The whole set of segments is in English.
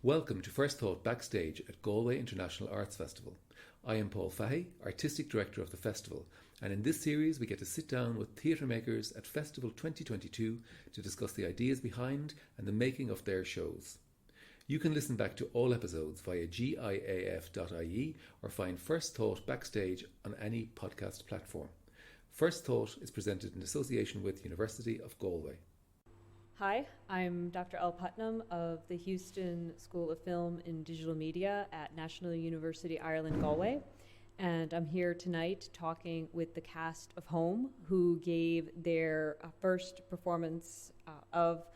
Welcome to First Thought Backstage at Galway International Arts Festival. I am Paul Fahey, Artistic Director of the festival, and in this series we get to sit down with theatremakers at Festival 2022 to discuss the ideas behind and the making of their shows. You can listen back to all episodes via giaf.ie or find First Thought Backstage on any podcast platform. First Thought is presented in association with University of Galway. Hi, I'm Dr. El Putnam of the Houston School of Film and Digital Media at National University Ireland Galway, and I'm here tonight talking with the cast of Home, who gave their first performance of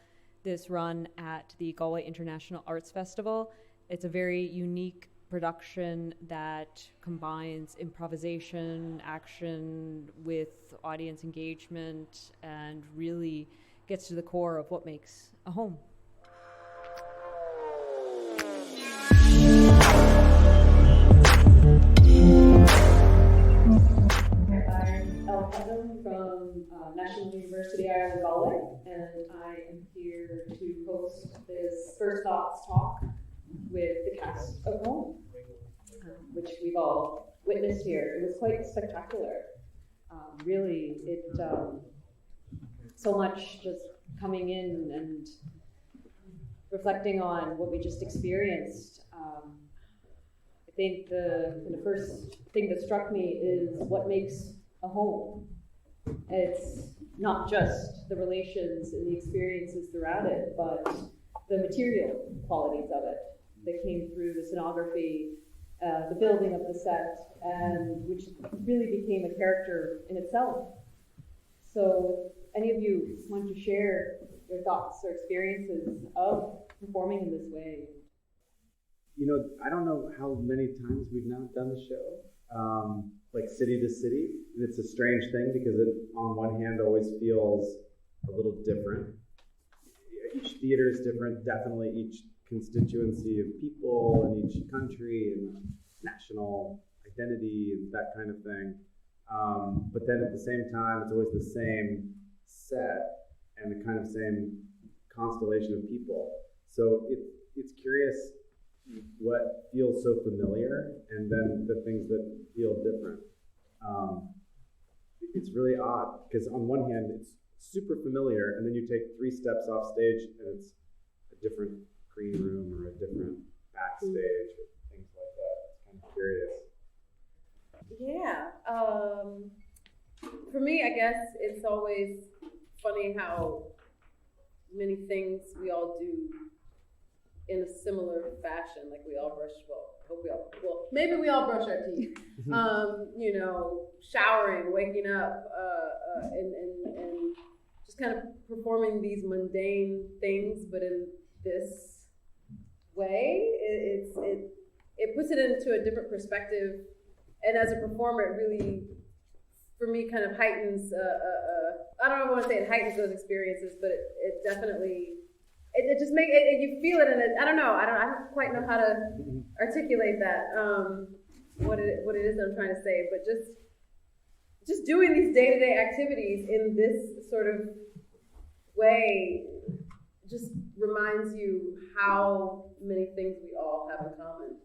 this run at the Galway International Arts Festival. It's a very unique production that combines improvisation, action with audience engagement, and really gets to the core of what makes a home. I'm El Putnam from National University Ireland Galway, and I am here to host this First Thoughts talk with the cast of Home, which we've all witnessed here. It was quite spectacular. Really, so much just coming in and reflecting on what we just experienced. I think the first thing that struck me is what makes a home. It's not just the relations and the experiences throughout it, but the material qualities of it that came through the scenography, the building of the set, and which really became a character in itself. So any of you want to share your thoughts or experiences of performing in this way? You know, I don't know how many times we've now done the show, like city to city. And it's a strange thing because it, on one hand, always feels a little different. Each theater is different, definitely each constituency of people in each country and national identity and that kind of thing. But then at the same time, it's always the same set and the kind of same constellation of people. So it's curious what feels so familiar and then the things that feel different. It's really odd because on one hand it's super familiar, and then you take 3 steps off stage and it's a different green room or a different backstage or things like that. It's kind of curious. Yeah. For me, I guess it's always funny how many things we all do in a similar fashion. Like we all brush, maybe we all brush our teeth. Showering, waking up, and just kind of performing these mundane things, but in this way, it puts it into a different perspective. And as a performer, it really, for me, kind of heightens, I don't want to say it heightens those experiences, but it definitely, it just makes it, you feel it, and I don't quite know how to articulate that, what it is that I'm trying to say, but just doing these day-to-day activities in this sort of way just reminds you how many things we all have in common.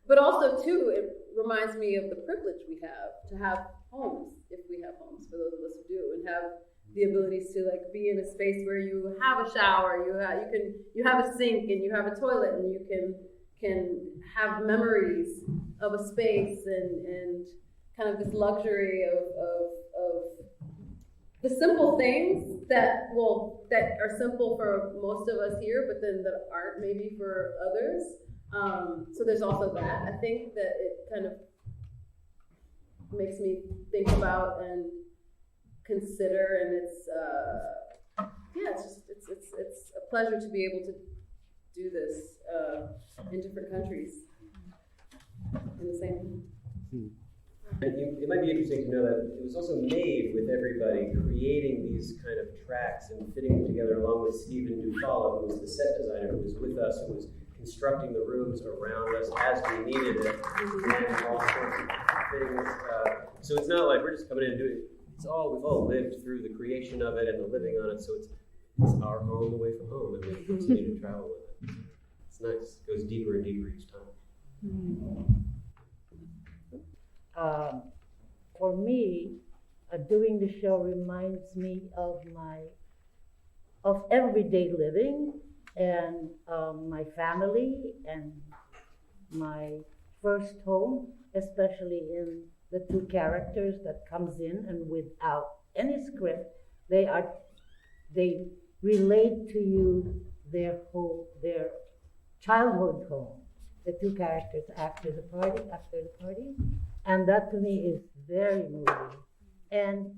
But also, too, it reminds me of the privilege we have to have homes, if we have homes, for those of us who do, and have the abilities to be in a space where you have a shower, you have a sink, and you have a toilet, and you can have memories of a space and kind of this luxury of the simple things that are simple for most of us here, but then that aren't maybe for others. So there's also that. I think that it kind of makes me think about and consider, and it's a pleasure to be able to do this in different countries in the same. It might be interesting to know that it was also made with everybody creating these kind of tracks and fitting them together, along with Stephen Dufalo, who was the set designer, who was with us, who was constructing the rooms around us as we needed it, and all sorts of things. So it's not like we're just coming in and doing it. We've all lived through the creation of it and the living on it. So it's our home away from home, and we continue to travel with it. It's nice. It goes deeper and deeper each time. For me, doing the show reminds me of everyday living and my family and my first home, especially in the two characters that comes in, and without any script, they relate to you their childhood home. The two characters after the party, and that to me is very moving. And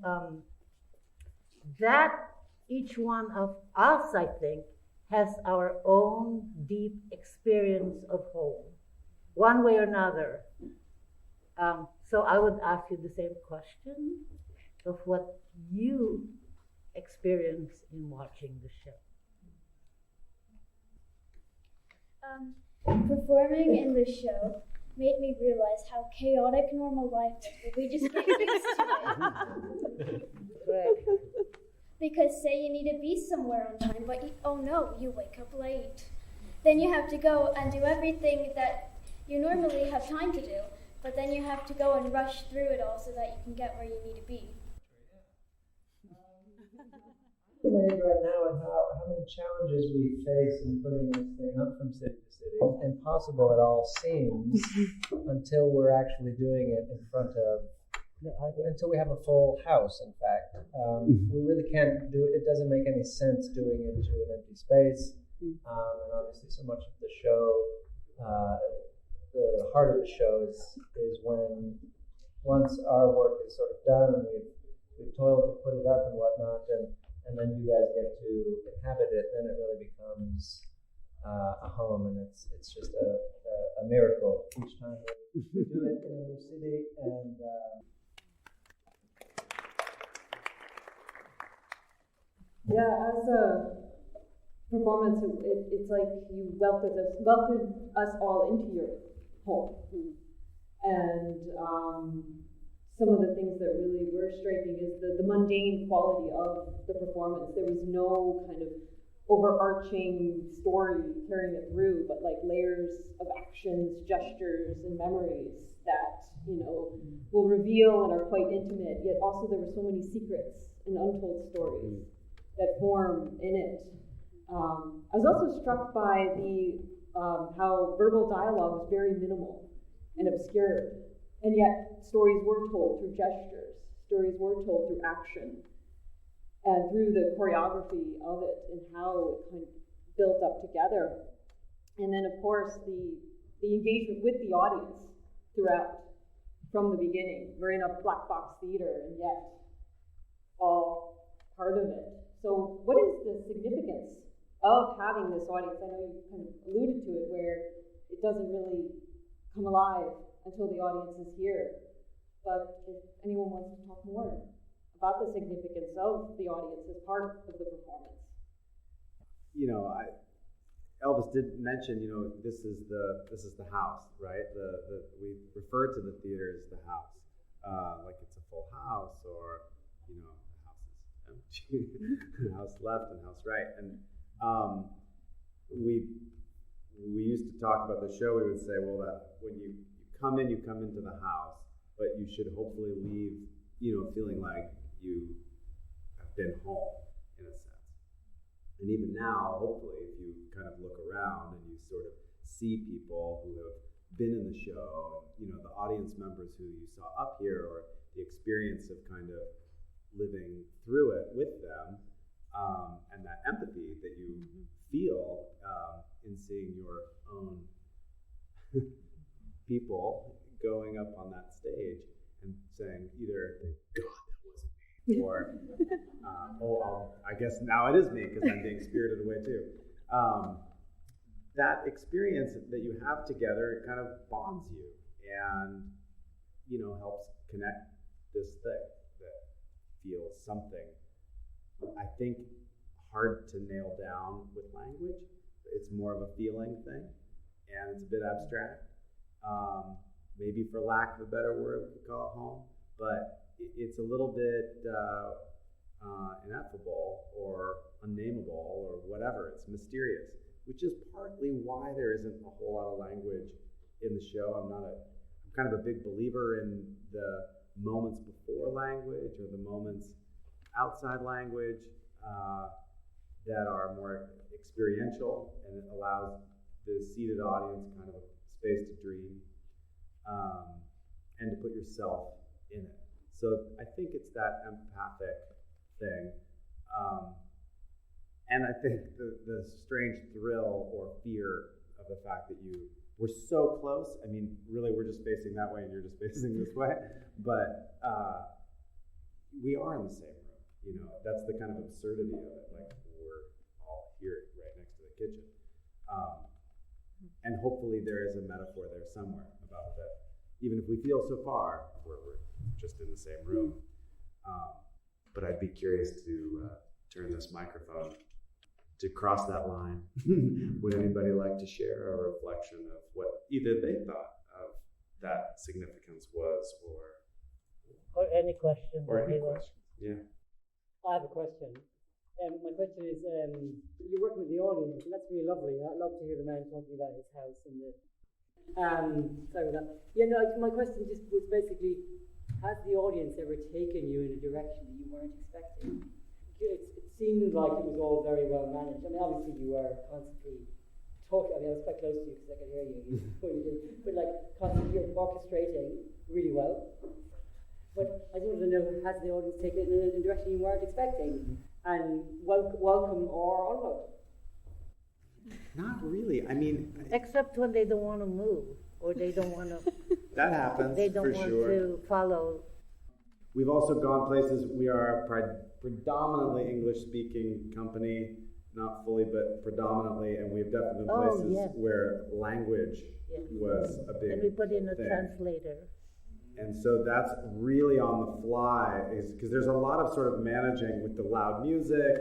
that each one of us, I think, has our own deep experience of home, one way or another. So I would ask you the same question of what you experience in watching the show. Performing in the show made me realize how chaotic normal life is, but we just get used to it. Right. Because say you need to be somewhere on time, but oh no, you wake up late. Then you have to go and do everything that you normally have time to do, but then you have to go and rush through it all so that you can get where you need to be. Right now, and how many challenges we face in putting this thing up from city to city. Impossible it all seems until we're actually doing it in front of, until we have a full house, in fact. We really can't do it. It doesn't make any sense doing it to an empty space. And obviously so much of the show, the heart of the show is when once our work is sort of done and we've toiled to put it up and whatnot, and then you guys get to inhabit it, then it really becomes a home, and it's just a miracle each time we do it in a new city. And yeah, as a performance, it's like you welcomed us all into your home. And some of the things that really were striking is the mundane quality of the performance. There was no kind of overarching story carrying it through, but like layers of actions, gestures, and memories that, will reveal and are quite intimate, yet also there were so many secrets and untold stories that form in it. I was also struck by the how verbal dialogue was very minimal and obscure. And yet, stories were told through gestures, stories were told through action, and through the choreography of it and how it kind of built up together. And then, of course, the engagement with the audience throughout, from the beginning. We're in a black box theater, and yet all part of it. So what is the significance of having this audience? I know you kind of alluded to it, where it doesn't really come alive until the audience is here. But if anyone wants to talk more about the significance of the audience as part of the performance. Elvis did mention, this is the house, right? We refer to the theater as the house, like it's a full house, or the house is empty, house left and house right, and we used to talk about the show. We would say, well, that when you come into the house, but you should hopefully leave, feeling like you have been home, in a sense. And even now, hopefully, if you kind of look around and you sort of see people who have been in the show, and, the audience members who you saw up here, or the experience of kind of living through it with them, and that empathy that you feel in seeing your own people going up on that stage and saying either, God, that wasn't me, or, I guess now it is me because I'm being spirited away too. That experience that you have together, it kind of bonds you and, helps connect this thing that feels something, I think, hard to nail down with language. It's more of a feeling thing, and it's a bit abstract. Maybe for lack of a better word, we could call it home, but it's a little bit ineffable or unnameable or whatever. It's mysterious, which is partly why there isn't a whole lot of language in the show. I'm kind of a big believer in the moments before language or the moments outside language that are more experiential, and it allows the seated audience kind of a space to dream and to put yourself in it. So I think it's that empathic thing. And I think the strange thrill or fear of the fact that we're so close. I mean, really, we're just facing that way and you're just facing this way. But we are in the same room. You know, that's the kind of absurdity of it. Like, we're all here right next to the kitchen. And hopefully there is a metaphor there somewhere about that. Even if we feel so far, we're just in the same room. But I'd be curious to turn this microphone to cross that line. Would anybody like to share a reflection of what either they thought of that significance was, or any question? Or any questions? Yeah. I have a question. My question is, you're working with the audience, and that's really lovely. I'd love to hear the man talking about his house and the. Sorry about that. Yeah, no. My question just was basically, has the audience ever taken you in a direction that you weren't expecting? It seemed like it was all very well managed. I mean, obviously you were constantly talking. I mean, I was quite close to you because I could hear you when you did. But like, constantly you're orchestrating really well. But I just wanted to know, has the audience taken it in a direction you weren't expecting? And welcome or unwelcome? Not really. I mean, Except when they don't want to move, or they don't want to. that happens. They don't for want sure. to follow. We've also gone places. We are a predominantly English-speaking company, not fully, but predominantly, and we've definitely been places yes. where language was a big And we put in a thing. translator. And so that's really on the fly, is because there's a lot of sort of managing with the loud music,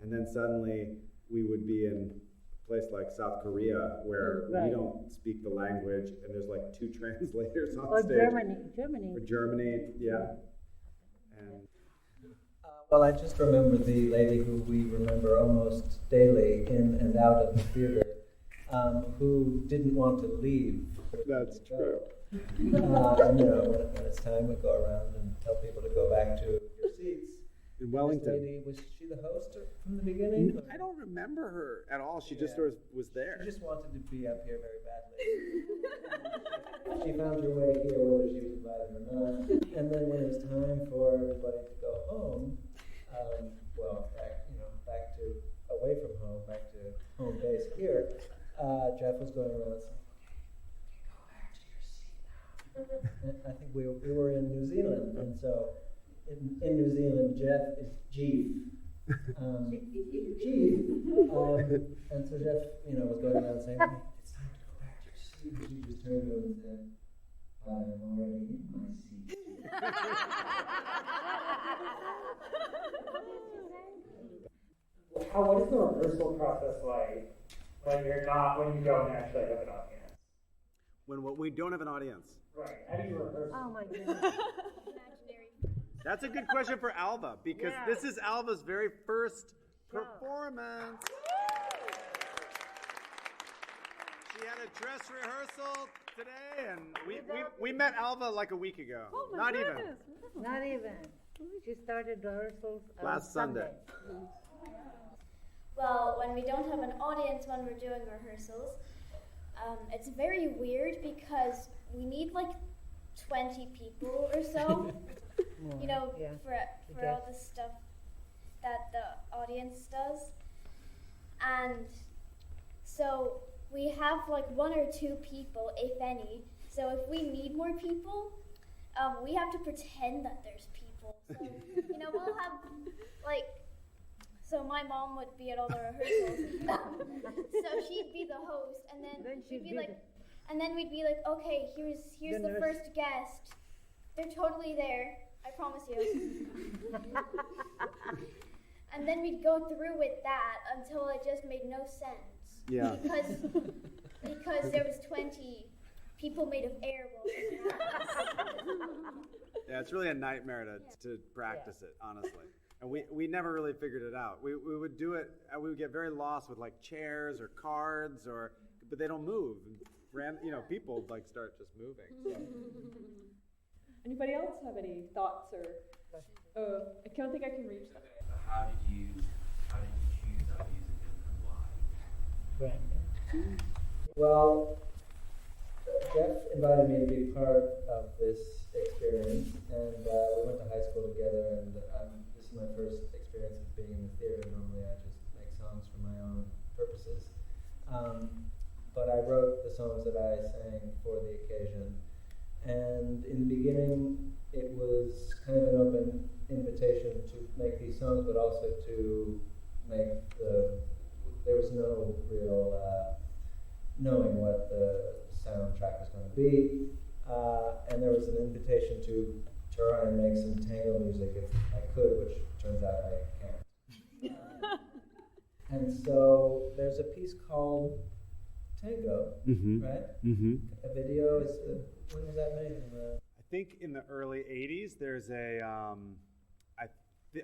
and then suddenly we would be in a place like South Korea where we don't speak the language, and there's like 2 translators on Or stage. Germany. Or Germany, yeah. And Well, I just remember the lady who we remember almost daily in and out of the theater, who didn't want to leave. that's true. And, when it's time, we go around and tell people to go back to your seats. In This Wellington. lady, was she the host from the beginning? I don't remember her at all. She just Yeah. sort of was there. She just wanted to be up here very badly. She found her way here, whether she was invited or not. And then when it was time for everybody to go home, back to away from home, back to home base here, Geoff was going around saying, I think we were in New Zealand, and so in New Zealand, Geoff is Geoff. And so Geoff, was going around saying, "It's time to go back to your seat." And she just turned to him and said, "I'm already in my seat." What is the rehearsal process like when you don't actually have an audience? When we don't have an audience. Right. How do you rehearse? Oh my goodness. Imaginary friends. That's a good question for Alva, because this is Alva's very first performance. She had a dress rehearsal today, and we met Alva like a week ago. Oh Not even. Not even. She started rehearsals Last Sunday. Well, when we don't have an audience when we're doing rehearsals, it's very weird because we need like 20 people or so, for all the stuff that the audience does. And so we have like 1 or 2 people, if any. So if we need more people, we have to pretend that there's people. So, we'll have like, so my mom would be at all the rehearsals. So she'd be the host, and then we'd be like, okay, here's the first guest. They're totally there, I promise you. And then we'd go through with that until it just made no sense. Yeah. Because there was 20 people made of air. Yeah, it's really a nightmare to practice it, honestly. And we never really figured it out. We would do it, we would get very lost with like chairs or cards, but they don't move. People like start just moving. So. Anybody else have any thoughts or? I don't think I can reach that. How did you choose that music and why? Right. Well, Geoff invited me to be part of this experience, and we went to high school together, and this is my first experience of being in the theater. Normally I just make songs for my own purposes. But I wrote the songs that I sang for the occasion. And in the beginning, it was kind of an open invitation to make these songs, but also to make there was no real knowing what the soundtrack was going to be. And there was an invitation to try and make some tango music if I could, which turns out I can't. And so there's a piece called Tango, right? Mm-hmm. A video is, when was that made? I think in the early 80s, there's a,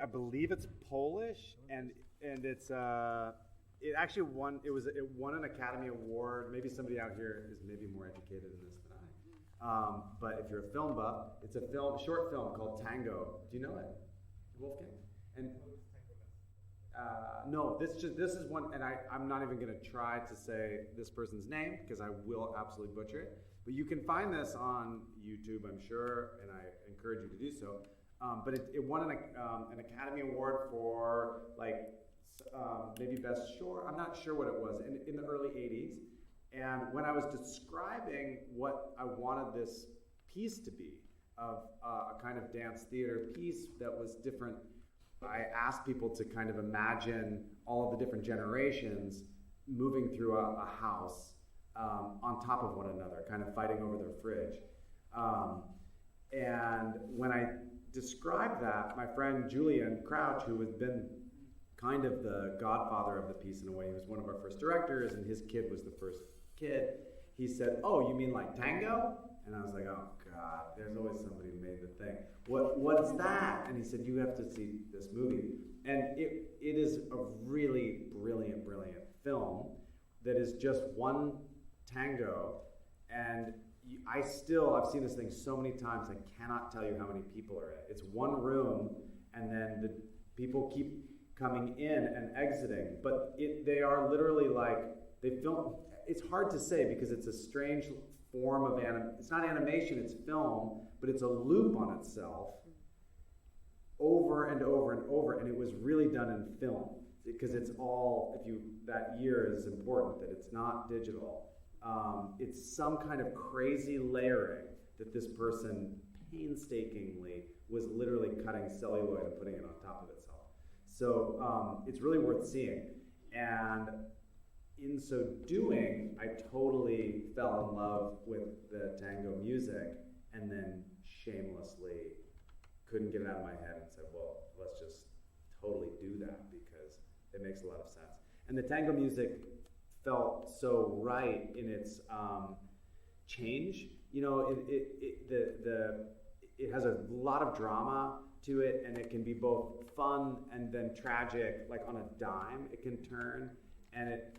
I believe it's Polish, and it's, it actually won, it won an Academy Award. Maybe somebody out here is maybe more educated in this than I. But if you're a film buff, it's a short film called Tango. Do you know it, Wolfgang? And no, this is one, and I'm not even going to try to say this person's name because I will absolutely butcher it. But you can find this on YouTube, I'm sure, and I encourage you to do so. But it won an Academy Award for maybe Best Short. I'm not sure what it was in the early 80s. And when I was describing what I wanted this piece to be, of a kind of dance theater piece that was different, I asked people to kind of imagine all of the different generations moving through a house on top of one another, kind of fighting over their fridge. And when I described that, my friend Julian Crouch, who has been kind of the godfather of the piece in a way, he was one of our first directors, and his kid was the first kid, he said, "Oh, you mean like tango?" And I was like, "Oh God, there's always somebody who made the thing. What's that?" And he said, "You have to see this movie." And it is a really brilliant film that is just one tango. And I've seen this thing so many times, I cannot tell you how many people are in it. It's one room, and then the people keep coming in and exiting. But they are literally they film. It's hard to say because it's a strange form of it's not animation, it's film, but it's a loop on itself over and over and over, and it was really done in film because it's all, that year is important, that it's not digital. It's some kind of crazy layering that this person painstakingly was literally cutting celluloid and putting it on top of itself. So it's really worth seeing. And in so doing, I totally fell in love with the tango music, and then shamelessly couldn't get it out of my head and said, well, let's just totally do that because it makes a lot of sense. And the tango music felt so right in its change. It has a lot of drama to it, and it can be both fun and then tragic, like on a dime it can turn. And it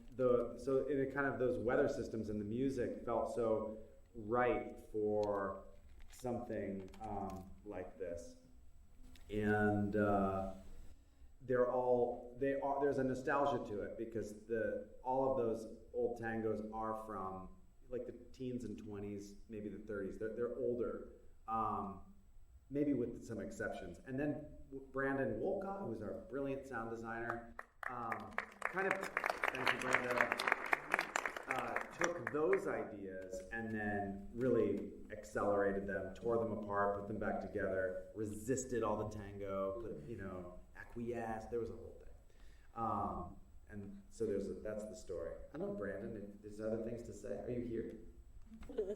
kind of those weather systems in the music felt so right for something like this. And there's a nostalgia to it because all of those old tangos are from like the teens and 20s, maybe the 30s. They're older, maybe with some exceptions. And then Brandon Wolka, who's our brilliant sound designer, thank you, Brenda, took those ideas and then really accelerated them, tore them apart, put them back together, resisted all the tango, acquiesced. There was a whole thing. And so that's the story. I don't know, Brandon, if there's other things to say. Are you here?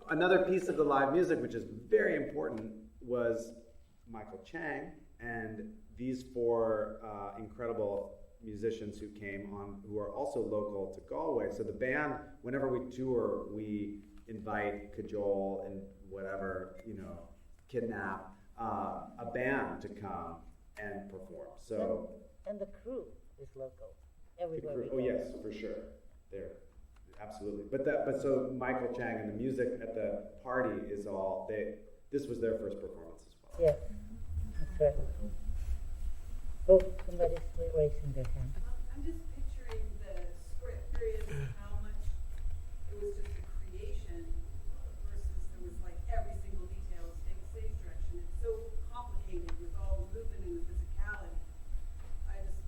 Another piece of the live music, which is very important, was Michael Chang and these four incredible musicians who came on, who are also local to Galway. So the band, whenever we tour, we invite, cajole, and whatever, kidnap a band to come and perform. So and the crew is local. the Everywhere crew, we go. yes, for sure, there, absolutely. But so Michael Chang and the music at the party is all this was their first performance as well. Yeah, that's right. Oh, somebody's raising their hand. I'm just picturing the script period, how much it was just a creation versus there was like every single detail, stage direction. It's so complicated with all the movement and the physicality.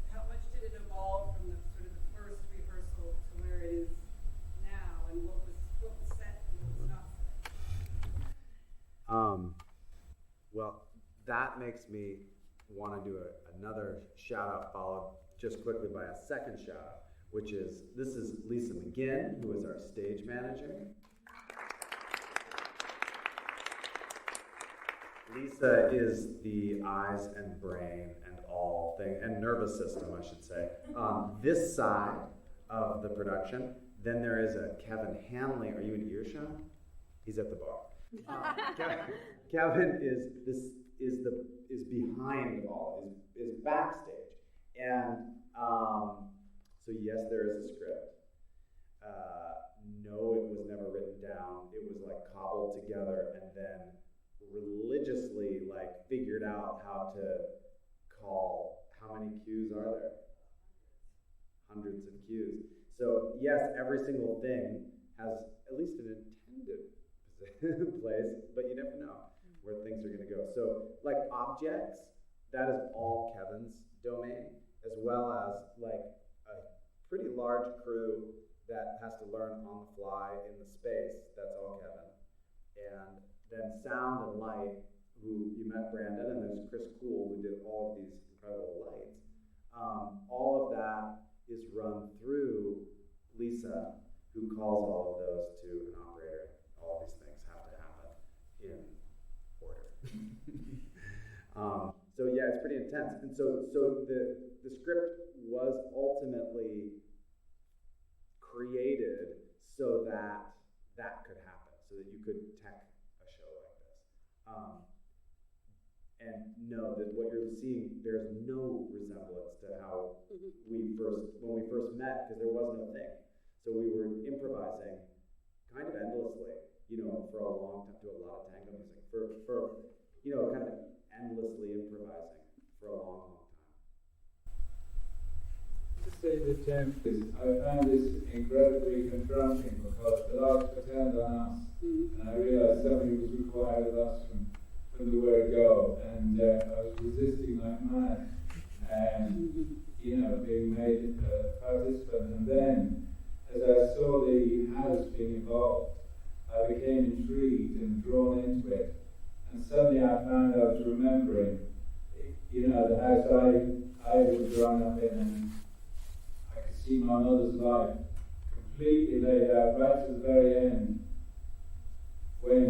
How much did it evolve from the sort of the first rehearsal to where it is now, and what was set and what was not set? Well, that makes me want to do another shout out followed just quickly by a second shout out, which is this is Lisa McGinn, who is our stage manager. Lisa is the eyes and brain and all thing and nervous system, I should say, on this side of the production. Then there is a Kevin Hanley. Are you in earshot? He's at the bar. Kevin is behind all, is backstage, and so yes, there is a script. No, it was never written down. It was like cobbled together and then religiously like figured out how to call. How many cues are there? Hundreds of cues. So yes, every single thing has at least an intended place, but you never know where things are going to go. So like objects, that is all Kevin's domain, as well as like a pretty large crew that has to learn on the fly in the space. That's all Kevin. And then sound and light, who you met Brandon, and there's Chris Cool, who did all of these incredible lights. All of that is run through Lisa, who calls all of those to an operator. All these things have to happen in order. So yeah, it's pretty intense. And so the script was ultimately created so that could happen, so that you could tech a show like this. And know that what you're seeing, there's no resemblance to how when we first met, because there was no thing. So we were improvising kind of endlessly, for a long time, do a lot of tango music, for kind of endlessly improvising for a long, long time. To say the term is, I found this incredibly confronting because the lights were turned on us, and I realized something was required of us from the word go, and I was resisting like mad, and being made a participant. And then, as I saw the house being involved, I became intrigued and drawn into it. And suddenly I found I was remembering, the house I was grown up in, and I could see my mother's life completely laid out right to the very end when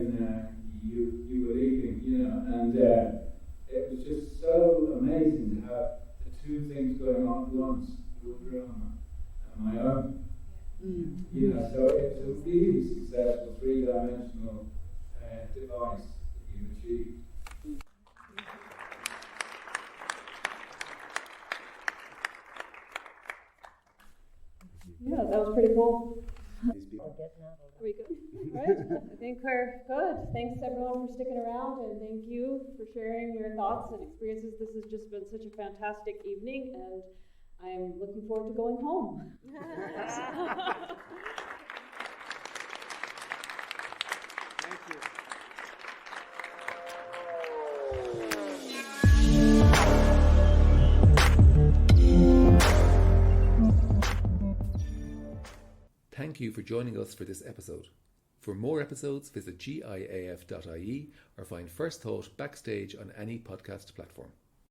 you were leaving, and it was just so amazing to have the two things going on at once, your drama and my own. So it was a really successful three-dimensional device that you achieved. Yeah, that was pretty cool. Are we good? All right. I think we're good. Thanks everyone for sticking around, and thank you for sharing your thoughts and experiences. This has just been such a fantastic evening, and I'm looking forward to going home. Thank you. Thank you for joining us for this episode. For more episodes, visit giaf.ie or find First Thought Backstage on any podcast platform.